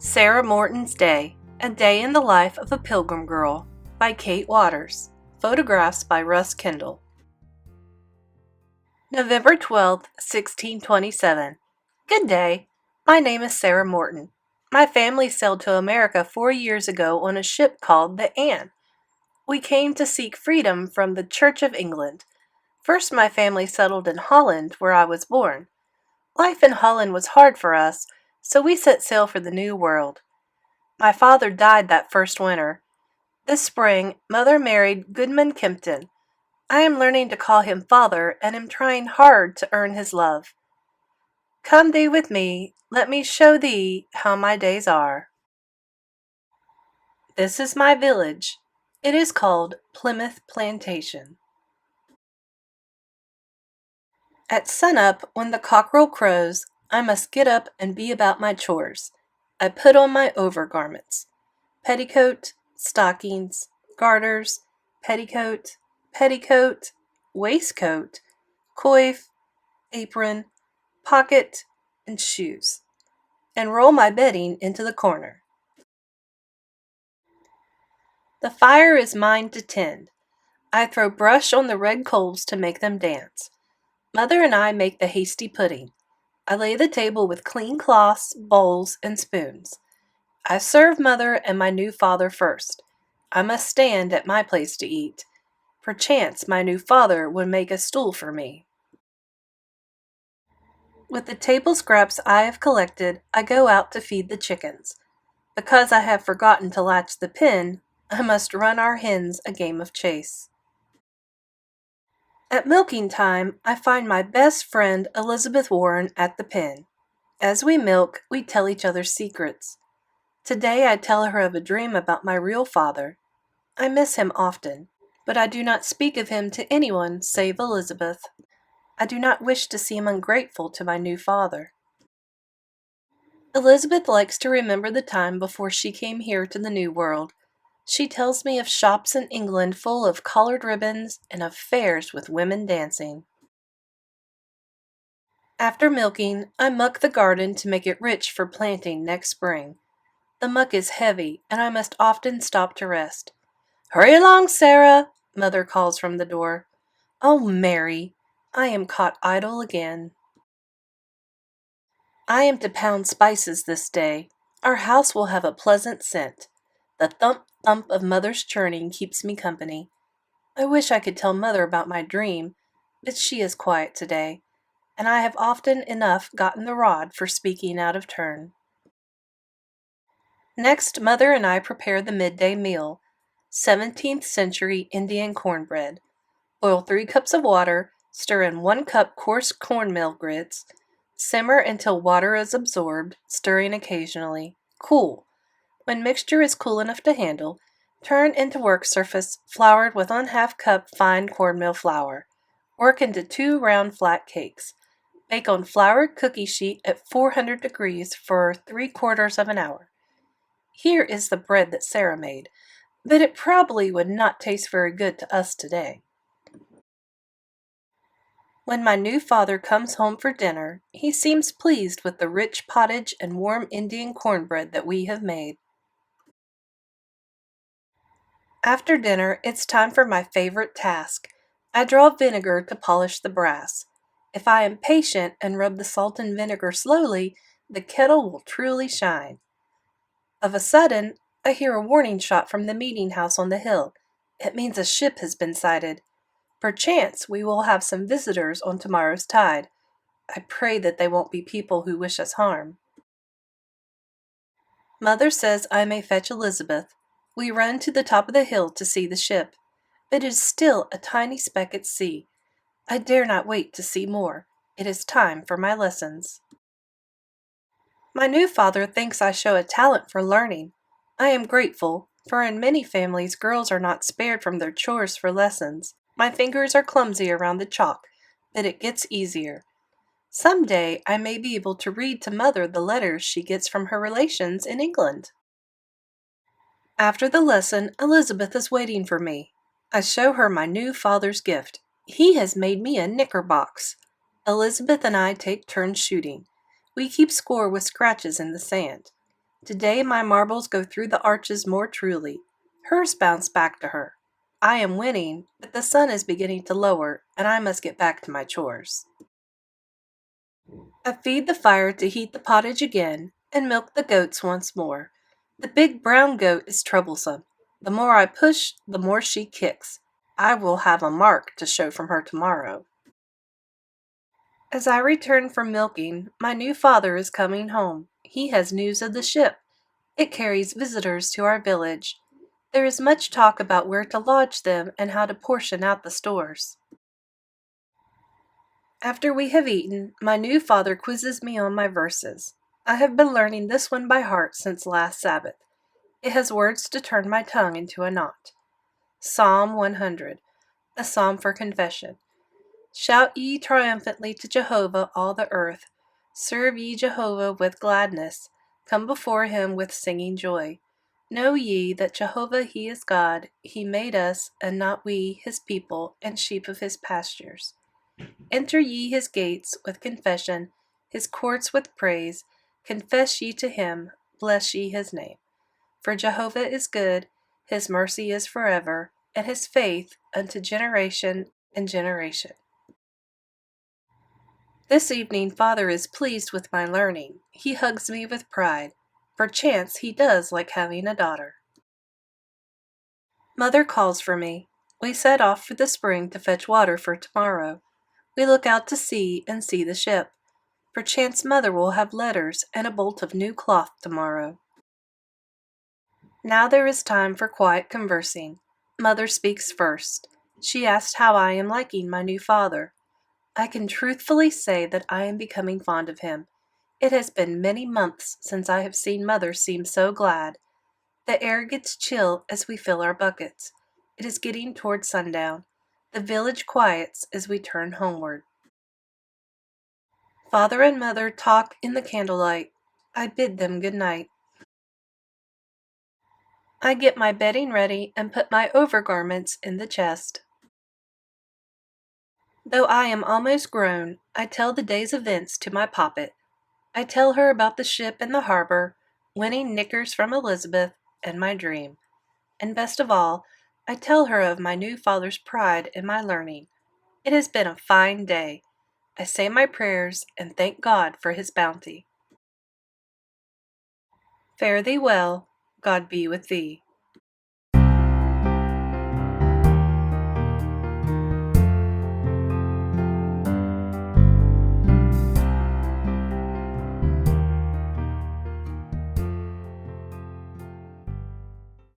Sarah Morton's Day, A Day in the Life of a Pilgrim Girl by Kate Waters. Photographs by Russ Kendall. November 12th, 1627. Good day. My name is Sarah Morton. My family sailed to America 4 years ago on a ship called the Anne. We came to seek freedom from the Church of England. First, my family settled in Holland, where I was born. Life in Holland was hard for us, so we set sail for the New World. My father died that first winter. This spring, Mother married Goodman Kempton. I am learning to call him father and am trying hard to earn his love. Come thee with me, let me show thee how my days are. This is my village. It is called Plimoth Plantation. At sunup, when the cockerel crows, I must get up and be about my chores. I put on my overgarments. Petticoat, stockings, garters, petticoat, waistcoat, coif, apron, pocket, and shoes, and roll my bedding into the corner. The fire is mine to tend. I throw brush on the red coals to make them dance. Mother and I make the hasty pudding. I lay the table with clean cloths, bowls, and spoons. I serve Mother and my new father first. I must stand at my place to eat. Perchance my new father would make a stool for me. With the table scraps I have collected, I go out to feed the chickens. Because I have forgotten to latch the pen, I must run our hens a game of chase. At milking time, I find my best friend Elizabeth Warren at the pen. As we milk, we tell each other secrets. Today I tell her of a dream about my real father. I miss him often, but I do not speak of him to anyone save Elizabeth. I do not wish to seem ungrateful to my new father. Elizabeth likes to remember the time before she came here to the New World. She tells me of shops in England full of collared ribbons and of fairs with women dancing. After milking, I muck the garden to make it rich for planting next spring. The muck is heavy, and I must often stop to rest. "Hurry along, Sarah," Mother calls from the door. Oh, Mary, I am caught idle again. I am to pound spices this day. Our house will have a pleasant scent. The thump of Mother's churning keeps me company. I wish I could tell Mother about my dream, but she is quiet today, and I have often enough gotten the rod for speaking out of turn. Next, Mother and I prepare the midday meal, 17th century Indian cornbread. Boil 3 cups of water, stir in 1 cup coarse cornmeal grits, simmer until water is absorbed, stirring occasionally. Cool. When mixture is cool enough to handle, turn into work surface floured with 1/2 cup fine cornmeal flour. Work into 2 round flat cakes. Bake on floured cookie sheet at 400 degrees for 3/4 of an hour. Here is the bread that Sarah made, but it probably would not taste very good to us today. When my new father comes home for dinner, he seems pleased with the rich pottage and warm Indian cornbread that we have made. After dinner, it's time for my favorite task. I draw vinegar to polish the brass. If I am patient and rub the salt and vinegar slowly, the kettle will truly shine. Of a sudden, I hear a warning shot from the meeting house on the hill. It means a ship has been sighted. Perchance we will have some visitors on tomorrow's tide. I pray that they won't be people who wish us harm. Mother says I may fetch Elizabeth. We run to the top of the hill to see the ship, but it is still a tiny speck at sea. I dare not wait to see more. It is time for my lessons. My new father thinks I show a talent for learning. I am grateful, for in many families girls are not spared from their chores for lessons. My fingers are clumsy around the chalk, but it gets easier. Some day I may be able to read to Mother the letters she gets from her relations in England. After the lesson, Elizabeth is waiting for me. I show her my new father's gift. He has made me a knickerbox. Elizabeth and I take turns shooting. We keep score with scratches in the sand. Today my marbles go through the arches more truly. Hers bounce back to her. I am winning, but the sun is beginning to lower, and I must get back to my chores. I feed the fire to heat the pottage again, and milk the goats once more. The big brown goat is troublesome. The more I push, the more she kicks. I will have a mark to show from her tomorrow. As I return from milking, my new father is coming home. He has news of the ship. It carries visitors to our village. There is much talk about where to lodge them and how to portion out the stores. After we have eaten, my new father quizzes me on my verses. I have been learning this one by heart since last Sabbath. It has words to turn my tongue into a knot. Psalm 100, a psalm for confession. Shout ye triumphantly to Jehovah, all the earth. Serve ye Jehovah with gladness. Come before him with singing joy. Know ye that Jehovah he is God. He made us, and not we, his people, and sheep of his pastures. Enter ye his gates with confession, his courts with praise. Confess ye to him, bless ye his name. For Jehovah is good, his mercy is forever, and his faith unto generation and generation. This evening Father is pleased with my learning. He hugs me with pride. Perchance he does like having a daughter. Mother calls for me. We set off for the spring to fetch water for tomorrow. We look out to sea and see the ship. Perchance Mother will have letters and a bolt of new cloth tomorrow. Now there is time for quiet conversing. Mother speaks first. She asks how I am liking my new father. I can truthfully say that I am becoming fond of him. It has been many months since I have seen Mother seem so glad. The air gets chill as we fill our buckets. It is getting toward sundown. The village quiets as we turn homeward. Father and Mother talk in the candlelight. I bid them good night. I get my bedding ready and put my overgarments in the chest. Though I am almost grown, I tell the day's events to my poppet. I tell her about the ship in the harbor, winning knickers from Elizabeth, and my dream. And best of all, I tell her of my new father's pride in my learning. It has been a fine day. I say my prayers and thank God for his bounty. Fare thee well. God be with thee.